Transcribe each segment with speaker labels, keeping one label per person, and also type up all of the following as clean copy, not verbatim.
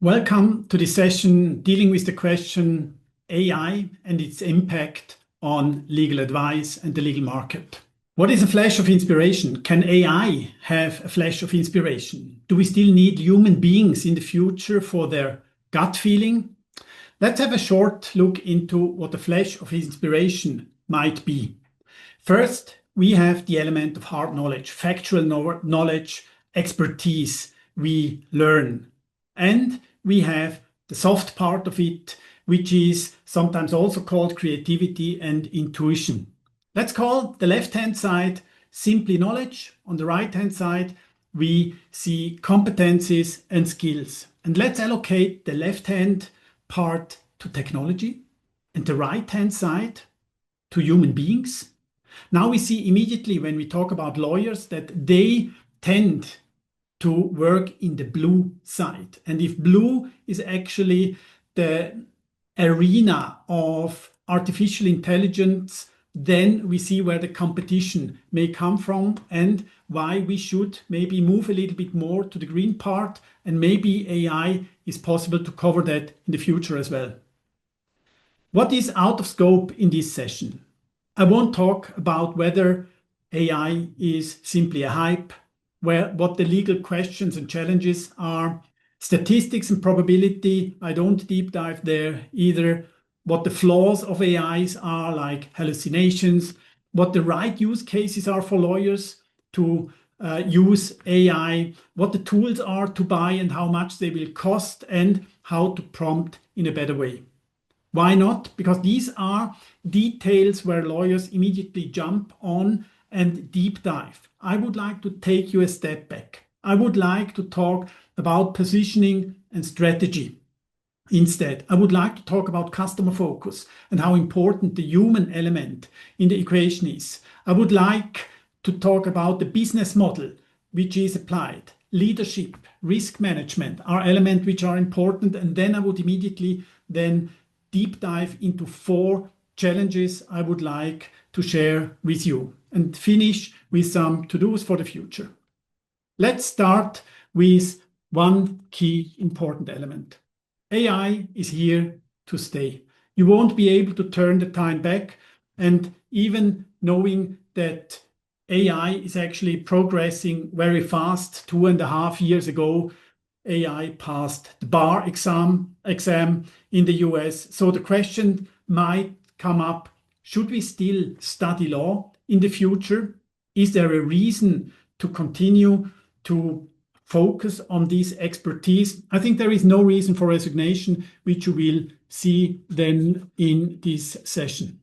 Speaker 1: Welcome to this session dealing with the question AI and its impact on legal advice and the legal market. What is a flash of inspiration? Can AI have a flash of inspiration? Do we still need human beings in the future for their gut feeling? Let's have a short look into what a flash of inspiration might be. First, we have the element of hard knowledge, factual knowledge, expertise we learn. And we have the soft part of it, which is sometimes also called creativity and intuition. Let's call the left-hand side simply knowledge. On the right-hand side, we see competencies and skills. And let's allocate the left-hand part to technology and the right-hand side to human beings. Now we see immediately when we talk about lawyers that they tend to work in the blue side. And if blue is actually the arena of artificial intelligence, then we see where the competition may come from and why we should maybe move a little bit more to the green part, and maybe AI is possible to cover that in the future as well. What is out of scope in this session? I won't talk about whether AI is simply a hype, what the legal questions and challenges are. Statistics and probability, I don't deep dive there either. What the flaws of AIs are, like hallucinations, what the right use cases are for lawyers to use AI, what the tools are to buy and how much they will cost, and how to prompt in a better way. Why not? Because these are details where lawyers immediately jump on and deep dive. I would like to take you a step back. I would like to talk about positioning and strategy. Instead, I would like to talk about customer focus and how important the human element in the equation is. I would like to talk about the business model which is applied. Leadership, risk management are elements which are important, and then I would immediately then deep dive into 4 challenges I would like to share with you and finish with some to-dos for the future. Let's start with one key important element. AI is here to stay. You won't be able to turn the time back, and even knowing that AI is actually progressing very fast, 2.5 years ago, AI passed the bar exam in the US. So the question might come up, should we still study law in the future? Is there a reason to continue to focus on this expertise? I think there is no reason for resignation, which you will see then in this session.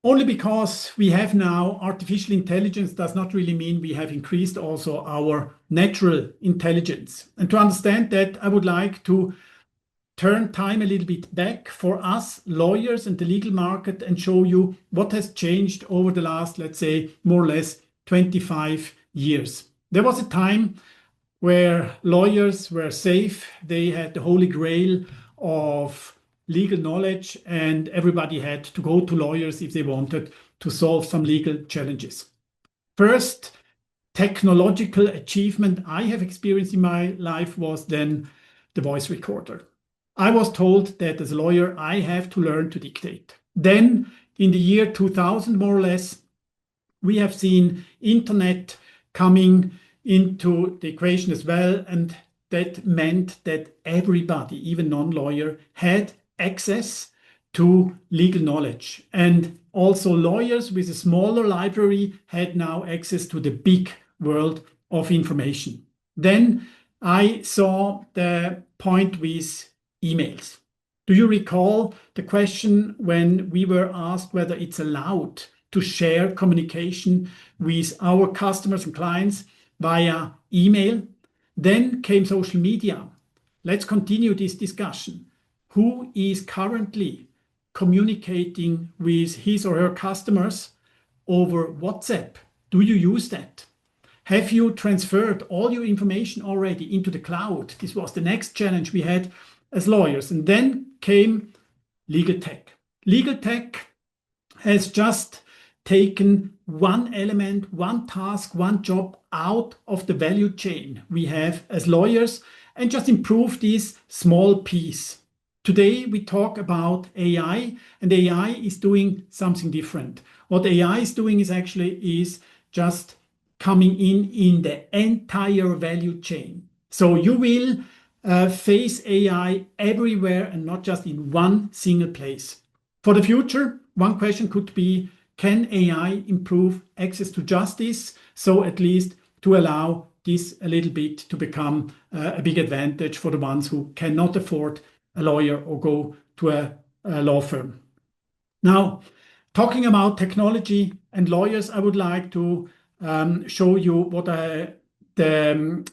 Speaker 1: Only because we have now artificial intelligence does not really mean we have increased also our natural intelligence. And to understand that, I would like to turn time a little bit back for us lawyers and the legal market and show you what has changed over the last, let's say, more or less 25 years. There was a time where lawyers were safe. They had the holy grail of legal knowledge, and everybody had to go to lawyers if they wanted to solve some legal challenges. First technological achievement I have experienced in my life was then the voice recorder. I was told that as a lawyer, I have to learn to dictate. Then in the year 2000, more or less, we have seen internet coming into the equation as well. And that meant that everybody, even non-lawyer, had access to legal knowledge. And also lawyers with a smaller library had now access to the big world of information. Then I saw the point with emails. Do you recall the question when we were asked whether it's allowed to share communication with our customers and clients via email? Then came social media. Let's continue this discussion. Who is currently communicating with his or her customers over WhatsApp? Do you use that? Have you transferred all your information already into the cloud? This was the next challenge we had as lawyers. And then came legal tech. Legal tech has just taken one element, one task, one job out of the value chain we have as lawyers, and just improve this small piece. Today we talk about AI, and AI is doing something different. What AI is doing is just coming in the entire value chain. So you will face AI everywhere and not just in one single place. For the future, one question could be, can AI improve access to justice? So at least to allow this a little bit to become a big advantage for the ones who cannot afford a lawyer or go to a law firm. Now, talking about technology and lawyers, I would like to show you what the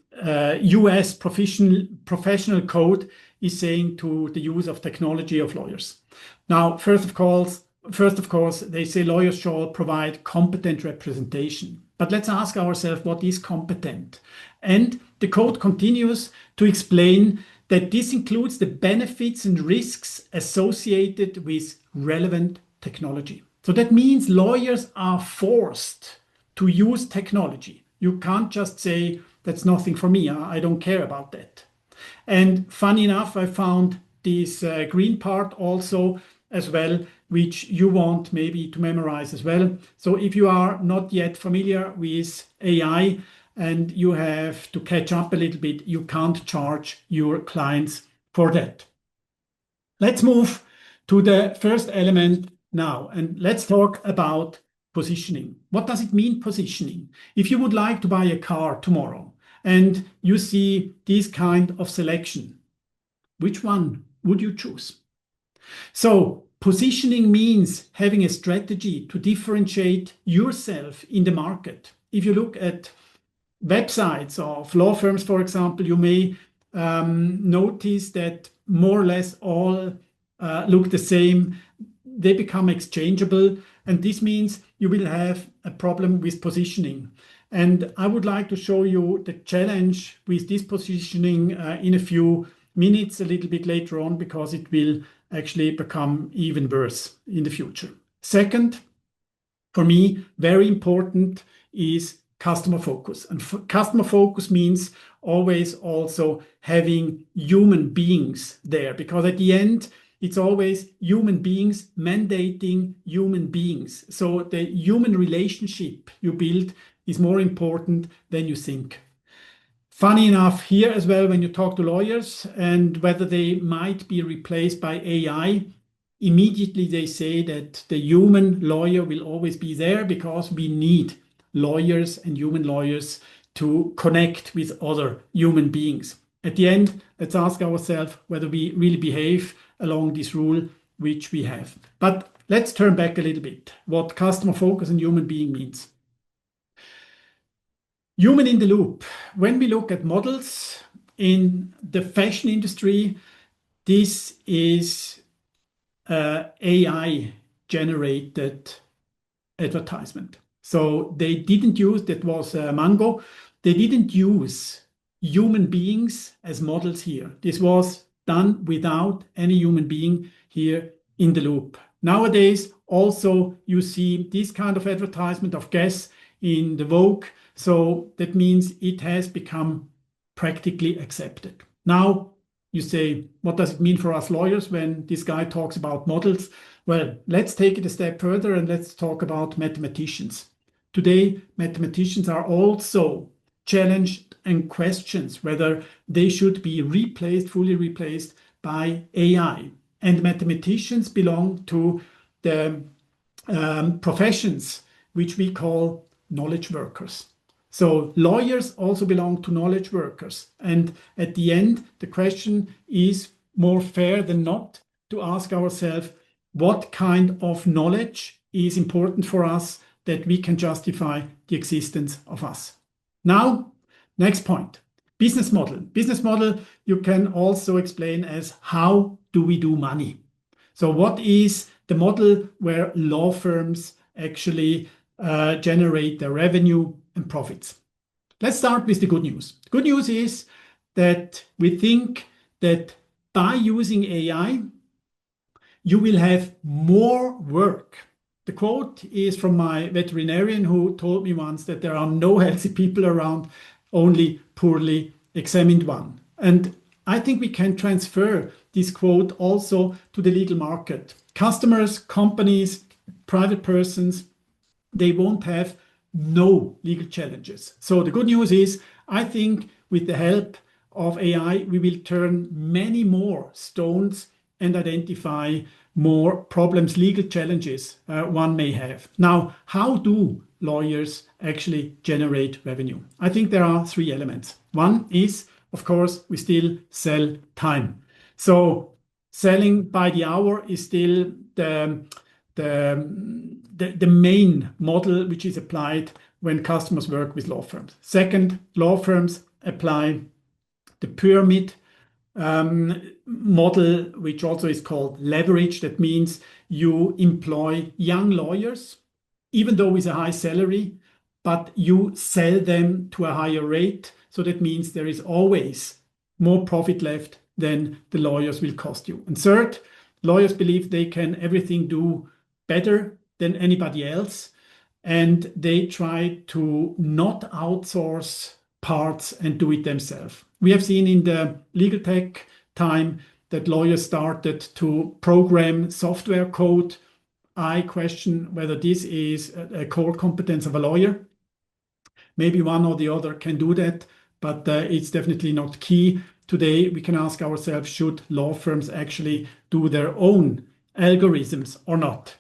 Speaker 1: US professional code is saying to the use of technology of lawyers. Now, first of course, they say lawyers shall provide competent representation. But let's ask ourselves, what is competent? And the code continues to explain that this includes the benefits and risks associated with relevant technology. So that means lawyers are forced to use technology. You can't just say, that's nothing for me, I don't care about that. And funny enough, I found this green part also as well, which you want maybe to memorize as well. So if you are not yet familiar with AI and you have to catch up a little bit, you can't charge your clients for that. Let's move to the first element now, and let's talk about positioning. What does it mean, positioning? If you would like to buy a car tomorrow and you see this kind of selection, which one would you choose? So positioning means having a strategy to differentiate yourself in the market. If you look at websites of law firms, for example, you may notice that more or less all look the same. They become exchangeable, and this means you will have a problem with positioning. And I would like to show you the challenge with this positioning in a few minutes, a little bit later on, because it will actually become even worse in the future. Second, for me, very important is customer focus. And customer focus means always also having human beings there, because at the end, it's always human beings mandating human beings. So the human relationship you build is more important than you think. Funny enough, here as well, when you talk to lawyers and whether they might be replaced by AI, immediately they say that the human lawyer will always be there because we need lawyers and human lawyers to connect with other human beings. At the end, let's ask ourselves whether we really behave along this rule which we have. But let's turn back a little bit, what customer focus and human being means. Human in the loop. When we look at models in the fashion industry, this is AI generated advertisement. So they didn't use, that was Mango, they didn't use human beings as models here. This was done without any human being here in the loop. Nowadays, also you see this kind of advertisement of Guess in the Vogue. So that means it has become practically accepted. Now you say, what does it mean for us lawyers when this guy talks about models? Well, let's take it a step further and let's talk about mathematicians. Today, mathematicians are also challenged and questions whether they should be replaced, fully replaced by AI. And mathematicians belong to the professions which we call knowledge workers. So lawyers also belong to knowledge workers. And at the end, the question is more fair than not to ask ourselves what kind of knowledge is important for us that we can justify the existence of us. Now, next point, business model. Business model you can also explain as how do we do money? So what is the model where law firms actually generate their revenue and profits? Let's start with the good news. The good news is that we think that by using AI, you will have more work. The quote is from my veterinarian who told me once that there are no healthy people around, only poorly examined one. And I think we can transfer this quote also to the legal market. Customers, companies, private persons, they won't have no legal challenges. So the good news is, I think with the help of AI, we will turn many more stones and identify more problems, legal challenges one may have. Now, how do lawyers actually generate revenue? I think there are three elements. One is, of course, we still sell time. So selling by the hour is still the main model which is applied when customers work with law firms. Second, law firms apply the pyramid model, which also is called leverage. That means you employ young lawyers, even though with a high salary, but you sell them to a higher rate. So that means there is always more profit left than the lawyers will cost you. And third, lawyers believe they can everything do better than anybody else, and they try to not outsource parts and do it themselves. We have seen in the legal tech time that lawyers started to program software code. I question whether this is a core competence of a lawyer. Maybe one or the other can do that, but it's definitely not key. Today, we can ask ourselves, should law firms actually do their own algorithms or not?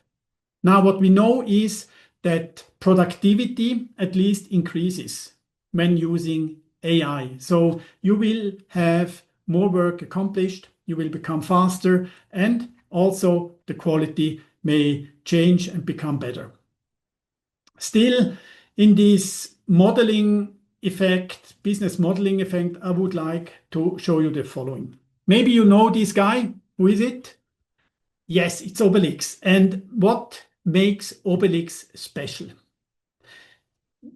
Speaker 1: Now, what we know is that productivity at least increases when using AI. So you will have more work accomplished, you will become faster, and also the quality may change and become better. Still, in this modeling effect, business modeling effect, I would like to show you the following. Maybe you know this guy. Who is it? Yes, it's Obelix. And what makes Obelix special?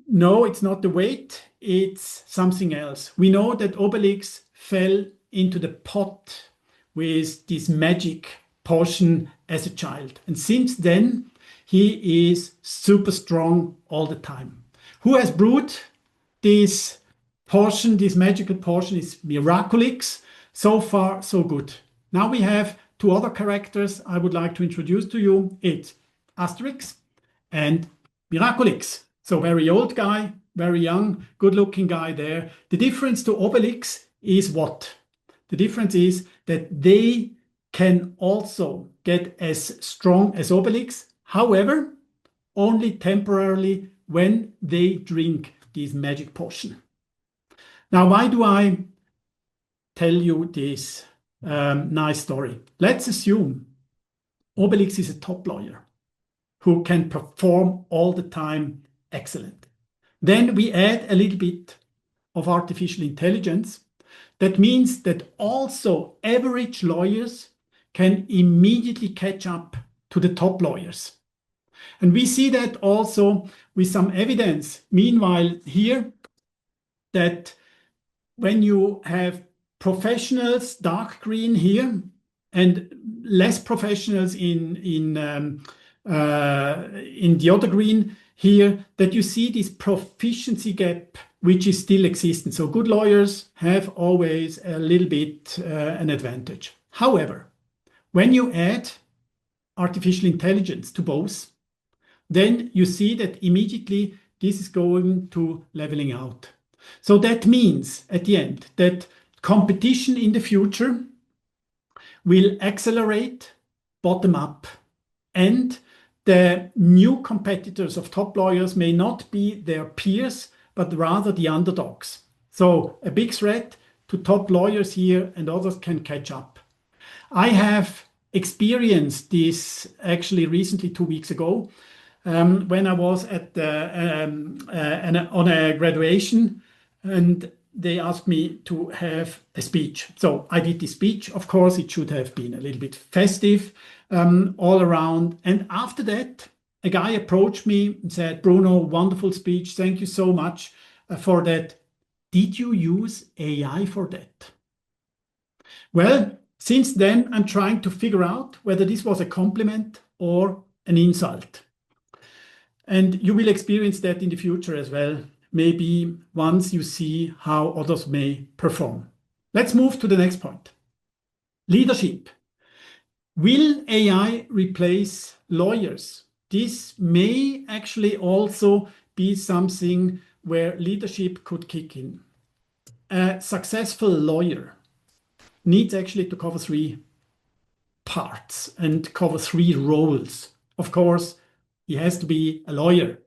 Speaker 1: No, it's not the weight, it's something else. We know that Obelix fell into the pot with this magic potion as a child. And since then, he is super strong all the time. Who has brewed this potion, this magical potion? Is Miraculix. So far, so good. Now we have two other characters I would like to introduce to you. It's Asterix and Miraculix. So very old guy, very young, good-looking guy there. The difference to Obelix is what? The difference is that they can also get as strong as Obelix. However, only temporarily when they drink this magic potion. Now, why do I tell you this nice story? Let's assume Obelix is a top lawyer who can perform all the time excellent. Then we add a little bit of artificial intelligence. That means that also average lawyers can immediately catch up to the top lawyers. And we see that also with some evidence. Meanwhile, here, that when you have professionals, dark green here, and less professionals in the other green here, that you see this proficiency gap, which is still existent. So good lawyers have always a little bit an advantage. However, when you add artificial intelligence to both, then you see that immediately this is going to leveling out. So that means at the end that competition in the future will accelerate bottom up, and the new competitors of top lawyers may not be their peers, but rather the underdogs. So a big threat to top lawyers here, and others can catch up. I have experienced this actually recently 2 weeks ago when I was at on a graduation, and they asked me to have a speech. So I did this speech. Of course, it should have been a little bit festive all around. And after that, a guy approached me and said, "Bruno, wonderful speech. Thank you so much for that. Did you use AI for that?" Well, since then, I'm trying to figure out whether this was a compliment or an insult. And you will experience that in the future as well, maybe once you see how others may perform. Let's move to the next point. Leadership. Will AI replace lawyers? This may actually also be something where leadership could kick in. A successful lawyer needs actually to cover three parts and cover three roles. Of course, he has to be a lawyer,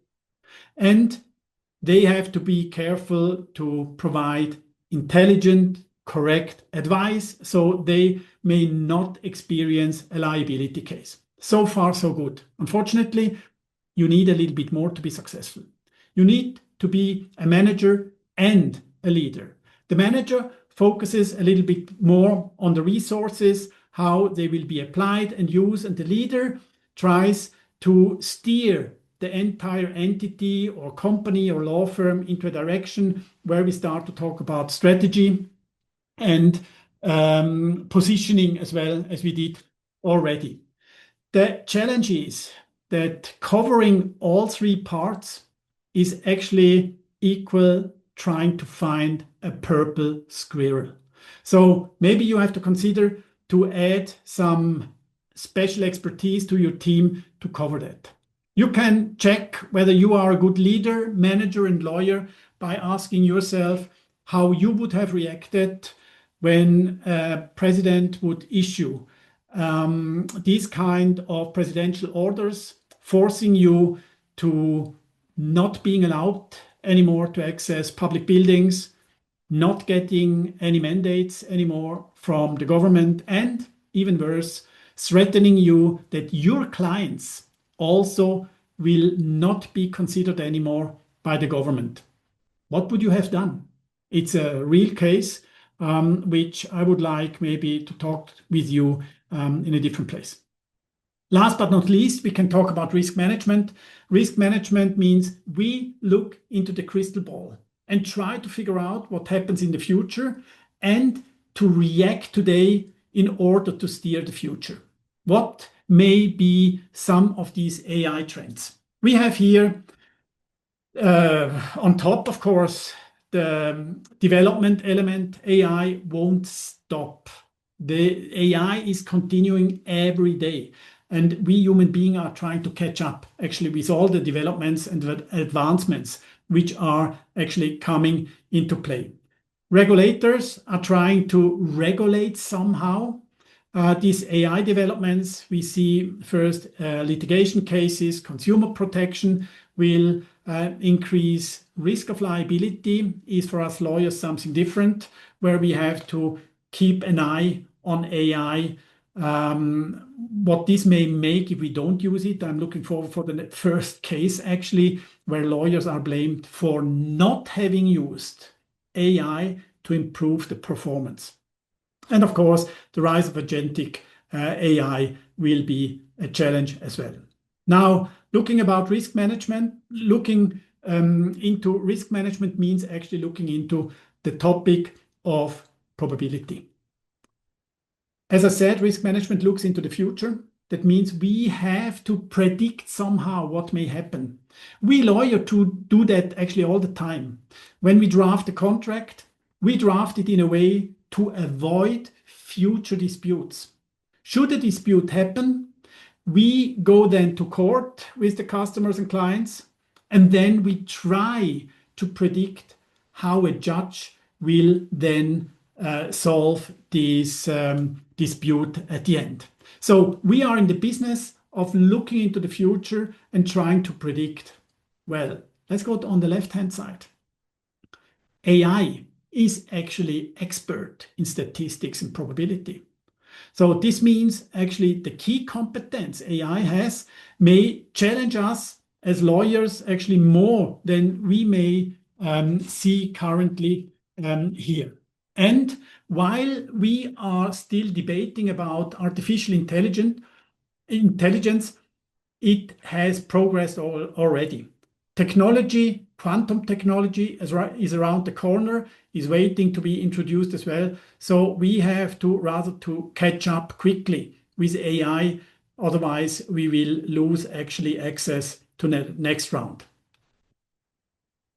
Speaker 1: and they have to be careful to provide intelligent, correct advice so they may not experience a liability case. So far, so good. Unfortunately, you need a little bit more to be successful. You need to be a manager and a leader. The manager focuses a little bit more on the resources, how they will be applied and used, and the leader tries to steer the entire entity or company or law firm into a direction where we start to talk about strategy and positioning as well as we did already. The challenge is that covering all three parts is actually equal trying to find a purple squirrel. So maybe you have to consider to add some special expertise to your team to cover that. You can check whether you are a good leader, manager, and lawyer by asking yourself how you would have reacted when a president would issue these kind of presidential orders, forcing you to not being allowed anymore to access public buildings, not getting any mandates anymore from the government, and even worse, threatening you that your clients also will not be considered anymore by the government. What would you have done? It's a real case, which I would like maybe to talk with you in a different place. Last but not least, we can talk about risk management. Risk management means we look into the crystal ball and try to figure out what happens in the future and to react today in order to steer the future. What may be some of these AI trends? We have here on top, of course, the development element. AI won't stop. The AI is continuing every day. And we human beings are trying to catch up actually with all the developments and advancements which are actually coming into play. Regulators are trying to regulate somehow these AI developments. We see first litigation cases, consumer protection will increase. Risk of liability is for us lawyers something different, where we have to keep an eye on AI. What this may make if we don't use it. I'm looking forward for the first case actually where lawyers are blamed for not having used AI to improve the performance. And of course, the rise of agentic AI will be a challenge as well. Now, looking about risk management, looking into risk management means actually looking into the topic of probability. As I said, risk management looks into the future. That means we have to predict somehow what may happen. We lawyers do that actually all the time. When we draft a contract, we draft it in a way to avoid future disputes. Should a dispute happen, we go then to court with the customers and clients, and then we try to predict how a judge will then solve this dispute at the end. So we are in the business of looking into the future and trying to predict. Well, let's go on the left-hand side. AI is actually expert in statistics and probability. So this means actually the key competence AI has may challenge us as lawyers actually more than we may see currently here. And while we are still debating about artificial intelligence, it has progressed already. Technology, quantum technology is around the corner, is waiting to be introduced as well. So we have to rather to catch up quickly with AI, otherwise we will lose actually access to the next round.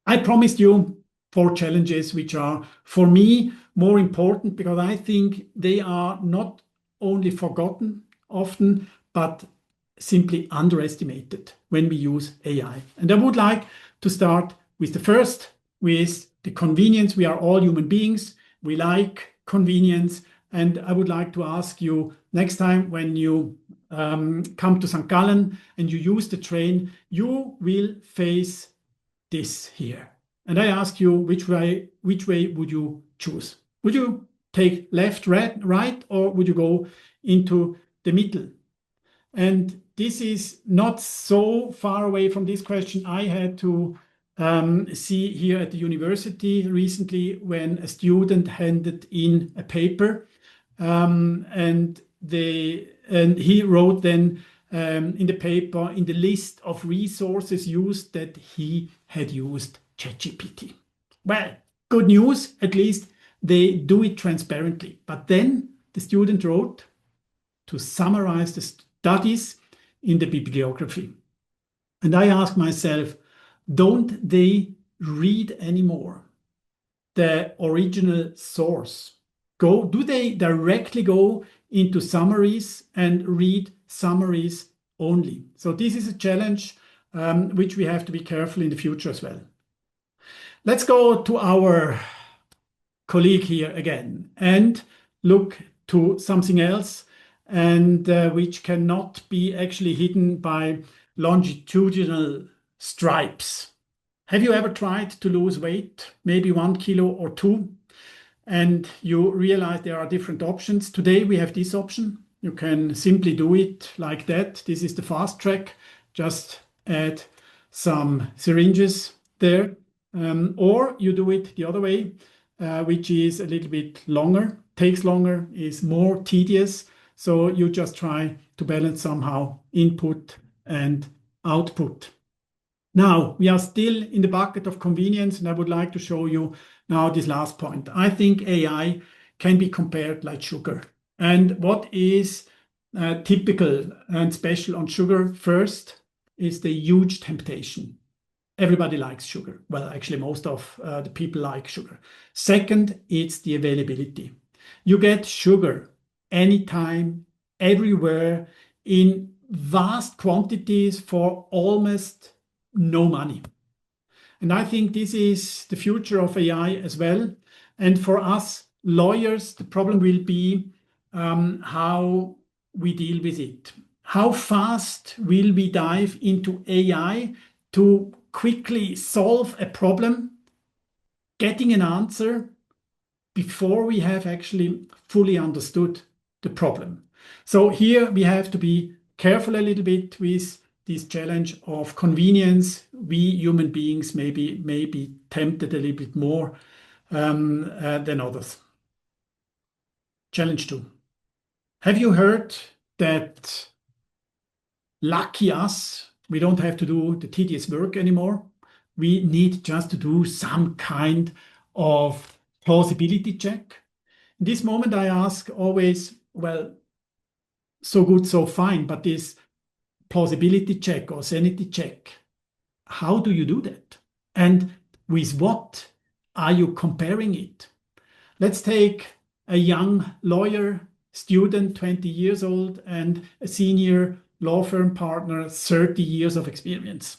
Speaker 1: I promised you 4 challenges which are for me more important because I think they are not only forgotten often, but simply underestimated when we use AI. And I would like to start with the first, with the convenience. We are all human beings. We like convenience. And I would like to ask you next time when you come to St. Gallen and you use the train, you will face this here. And I ask you, which way would you choose? Would you take left, right, or would you go into the middle? And this is not so far away from this question I had to see here at the university recently when a student handed in a paper and he wrote then in the paper in the list of resources used that he had used ChatGPT. Well, good news, at least they do it transparently. But then the student wrote to summarize the studies in the bibliography. And I ask myself, don't they read anymore the original source? Do they directly go into summaries and read summaries only? So this is a challenge which we have to be careful in the future as well. Let's go to our colleague here again and look to something else and which cannot be actually hidden by longitudinal stripes. Have you ever tried to lose weight, maybe 1 kilo or 2, and you realize there are different options? Today we have this option. You can simply do it like that. This is the fast track. Just add some syringes there. Or you do it the other way, which is a little bit longer, takes longer, is more tedious. So you just try to balance somehow input and output. Now, we are still in the bucket of convenience, and I would like to show you now this last point. I think AI can be compared like sugar. And what is typical and special on sugar first is the huge temptation. Everybody likes sugar. Well, actually, most of the people like sugar. Second, it's the availability. You get sugar anytime, everywhere, in vast quantities for almost no money. And I think this is the future of AI as well. And for us lawyers, the problem will be how we deal with it. How fast will we dive into AI to quickly solve a problem, getting an answer before we have actually fully understood the problem? So here we have to be careful a little bit with this challenge of convenience. We human beings may be tempted a little bit more than others. Challenge 2. Have you heard that lucky us, we don't have to do the tedious work anymore? We need just to do some kind of plausibility check. In this moment, I ask always, well, so good, so fine, but this plausibility check or sanity check, how do you do that? And with what are you comparing it? Let's take a young lawyer, student, 20 years old, and a senior law firm partner, 30 years of experience.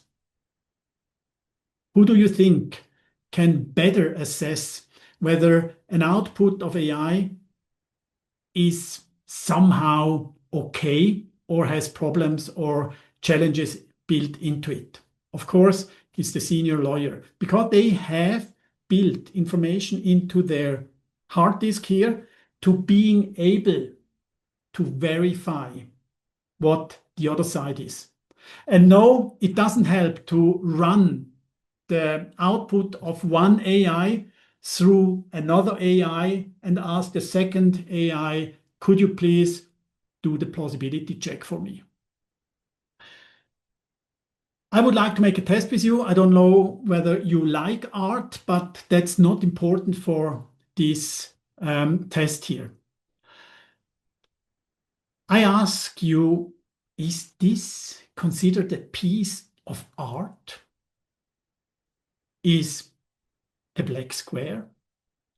Speaker 1: Who do you think can better assess whether an output of AI is somehow okay or has problems or challenges built into it? Of course, it's the senior lawyer, because they have built information into their hard disk here to being able to verify what the other side is. And no, it doesn't help to run the output of one AI through another AI and ask the second AI, could you please do the plausibility check for me? I would like to make a test with you. I don't know whether you like art, but that's not important for this test here. I ask you, is this considered a piece of art? Is a black square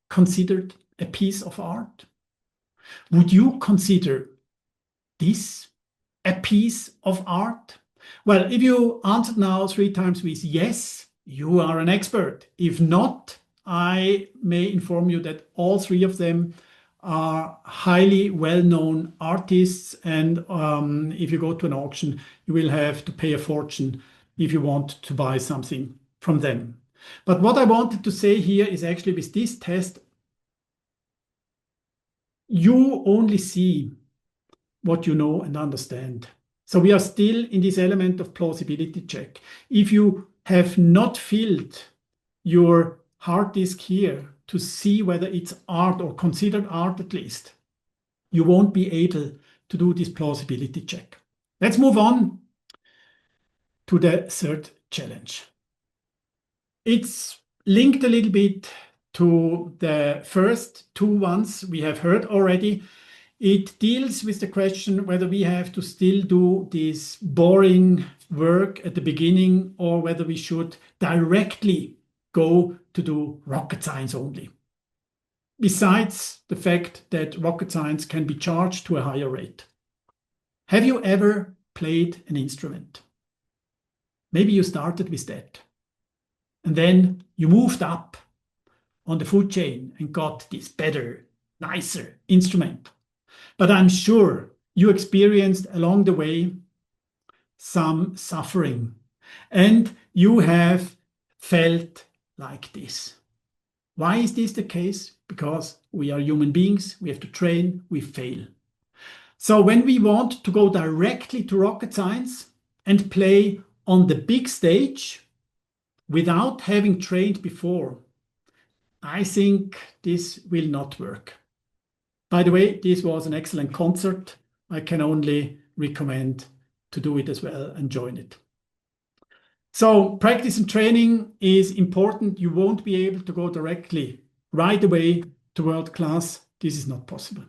Speaker 1: considered a piece of art? Would you consider this a piece of art? Well, if you answered now 3 times with yes, you are an expert. If not, I may inform you that all 3 of them are highly well-known artists, and if you go to an auction, you will have to pay a fortune if you want to buy something from them. But what I wanted to say here is actually with this test, you only see what you know and understand. So we are still in this element of plausibility check. If you have not filled your hard disk here to see whether it's art or considered art at least, you won't be able to do this plausibility check. Let's move on to the 3rd challenge. It's linked a little bit to the first 2 ones we have heard already. It deals with the question whether we have to still do this boring work at the beginning or whether we should directly go to do rocket science only. Besides the fact that rocket science can be charged to a higher rate. Have you ever played an instrument? Maybe you started with that. And then you moved up on the food chain and got this better, nicer instrument. But I'm sure you experienced along the way some suffering and you have felt like this. Why is this the case? Because we are human beings, we have to train, we fail. So when we want to go directly to rocket science and play on the big stage without having trained before, I think this will not work. By the way, this was an excellent concert. I can only recommend to do it as well and join it. So practice and training is important. You won't be able to go directly right away to world class. This is not possible.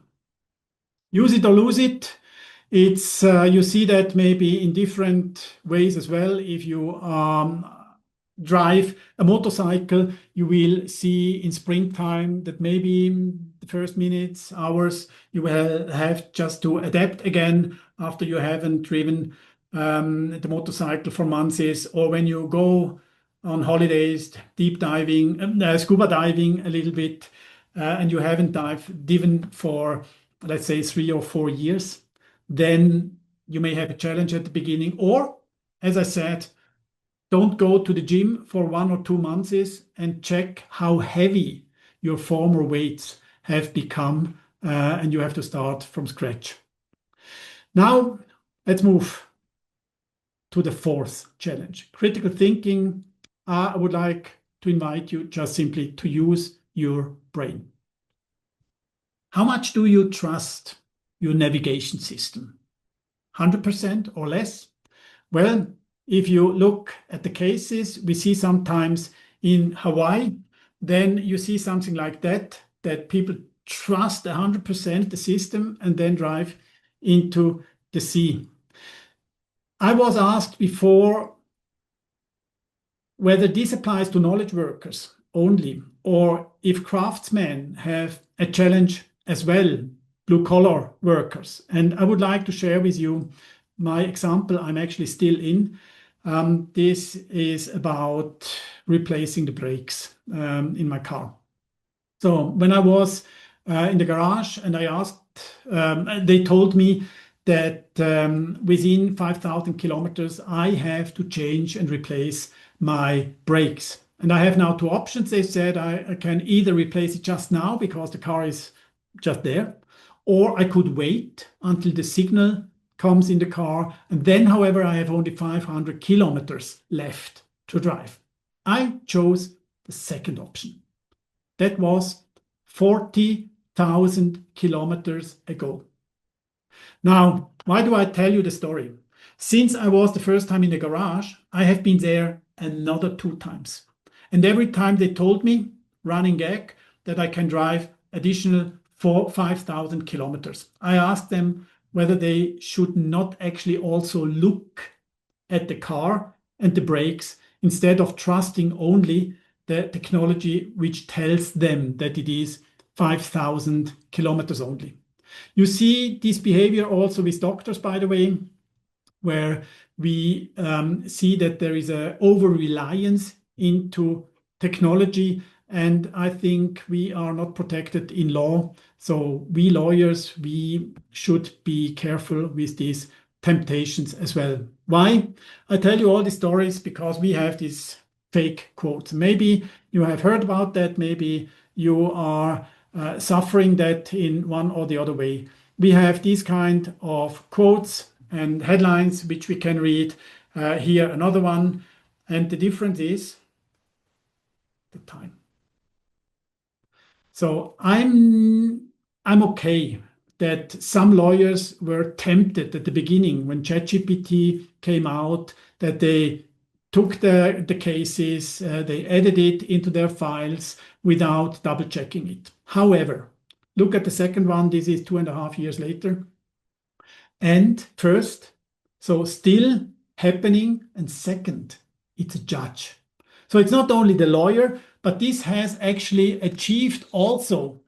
Speaker 1: Use it or lose it. It's you see that maybe in different ways as well. If you drive a motorcycle, you will see in springtime that maybe the first minutes, hours, you will have just to adapt again after you haven't driven the motorcycle for months, or when you go on holidays, deep diving, scuba diving a little bit, and you haven't dived for, let's say, 3 or 4 years, then you may have a challenge at the beginning. Or, as I said, don't go to the gym for 1 or 2 months and check how heavy your former weights have become, and you have to start from scratch. Now, let's move to the 4th challenge. Critical thinking. I would like to invite you just simply to use your brain. How much do you trust your navigation system? 100% or less? Well, if you look at the cases we see sometimes in Hawaii, then you see something like that people trust 100% the system and then drive into the sea. I was asked before whether this applies to knowledge workers only, or if craftsmen have a challenge as well, blue-collar workers. And I would like to share with you my example I'm actually still in. This is about replacing the brakes in my car. So when I was in the garage and I asked, they told me that within 5,000 kilometers, I have to change and replace my brakes. And I have now 2 options. They said I can either replace it just now because the car is just there, or I could wait until the signal comes in the car. And then, however, I have only 500 kilometers left to drive. I chose the second option. That was 40,000 kilometers ago. Now, why do I tell you the story? Since I was the first time in the garage, I have been there another 2 times. And every time they told me, running gag, that I can drive additional 5,000 kilometers. I asked them whether they should not actually also look at the car and the brakes instead of trusting only the technology which tells them that it is 5,000 kilometers only. You see this behavior also with doctors, by the way, where we see that there is an over-reliance into technology, and I think we are not protected in law. So we lawyers, we should be careful with these temptations as well. Why? I tell you all these stories because we have these fake quotes. Maybe you have heard about that. Maybe you are suffering that in one or the other way. We have these kind of quotes and headlines which we can read. Here another one, and the difference is the time. So I'm okay that some lawyers were tempted at the beginning when ChatGPT came out, that they took the cases, they added it into their files without double checking it. However, look at the second one. This is 2.5 years later. And first, so still happening. And second, it's a judge. So it's not only the lawyer, but this has actually achieved also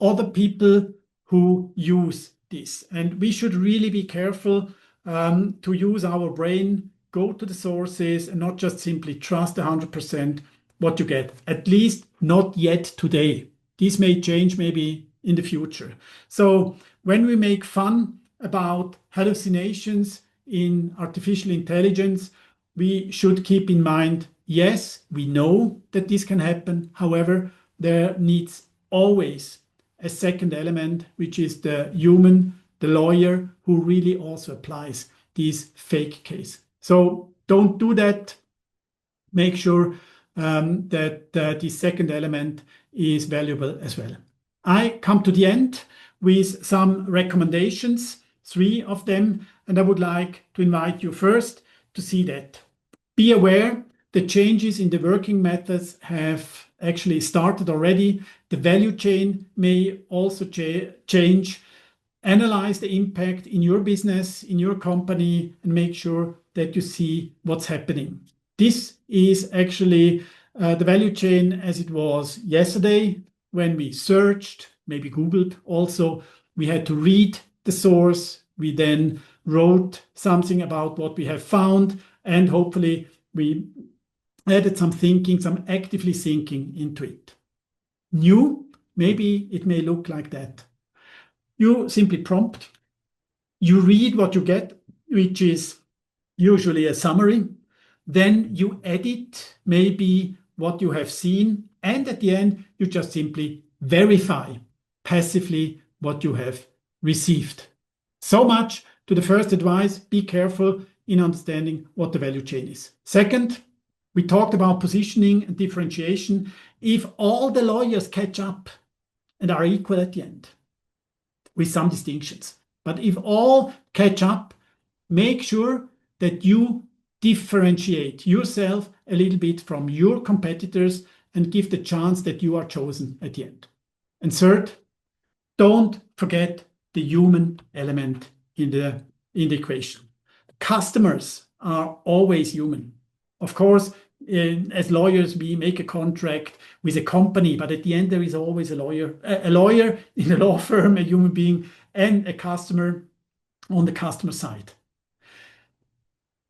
Speaker 1: other people who use this. And we should really be careful to use our brain, go to the sources, and not just simply trust 100% what you get. At least not yet today. This may change maybe in the future. So when we make fun about hallucinations in artificial intelligence, we should keep in mind, yes, we know that this can happen. However, there needs always a second element, which is the human, the lawyer, who really also applies this fake case. So don't do that. Make sure that the second element is valuable as well. I come to the end with some recommendations, 3 of them, and I would like to invite you first to see that. Be aware the changes in the working methods have actually started already. The value chain may also change. Analyze the impact in your business, in your company, and make sure that you see what's happening. This is actually the value chain as it was yesterday when we searched, maybe Googled also. We had to read the source. We then wrote something about what we have found, and hopefully we added some thinking, some actively thinking into it. New, maybe it may look like that. You simply prompt, you read what you get, which is usually a summary. Then you edit maybe what you have seen, and at the end, you just simply verify passively what you have received. So much to the first advice. Be careful in understanding what the value chain is. Second, we talked about positioning and differentiation. If all the lawyers catch up and are equal at the end, with some distinctions, but if all catch up, make sure that you differentiate yourself a little bit from your competitors and give the chance that you are chosen at the end. And third, don't forget the human element in the equation. Customers are always human. Of course, as lawyers, we make a contract with a company, but at the end, there is always a lawyer in a law firm, a human being, and a customer on the customer side.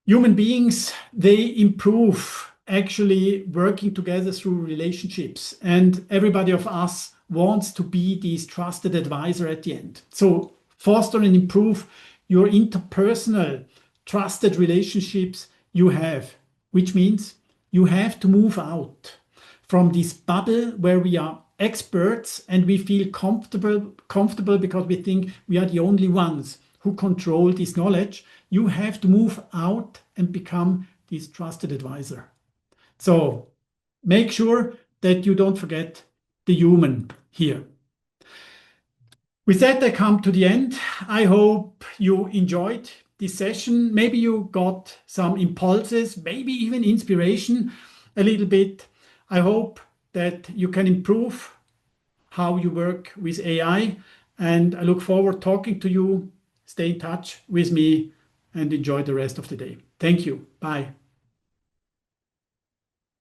Speaker 1: Human beings, they improve actually working together through relationships, and everybody of us wants to be this trusted advisor at the end. So foster and improve your interpersonal trusted relationships you have, which means you have to move out from this bubble where we are experts and we feel comfortable because we think we are the only ones who control this knowledge. You have to move out and become this trusted advisor. So make sure that you don't forget the human here. With that, I come to the end. I hope you enjoyed this session. Maybe you got some impulses, maybe even inspiration a little bit. I hope that you can improve how you work with AI, and I look forward to talking to you. Stay in touch with me and enjoy the rest of the day. Thank you. Bye.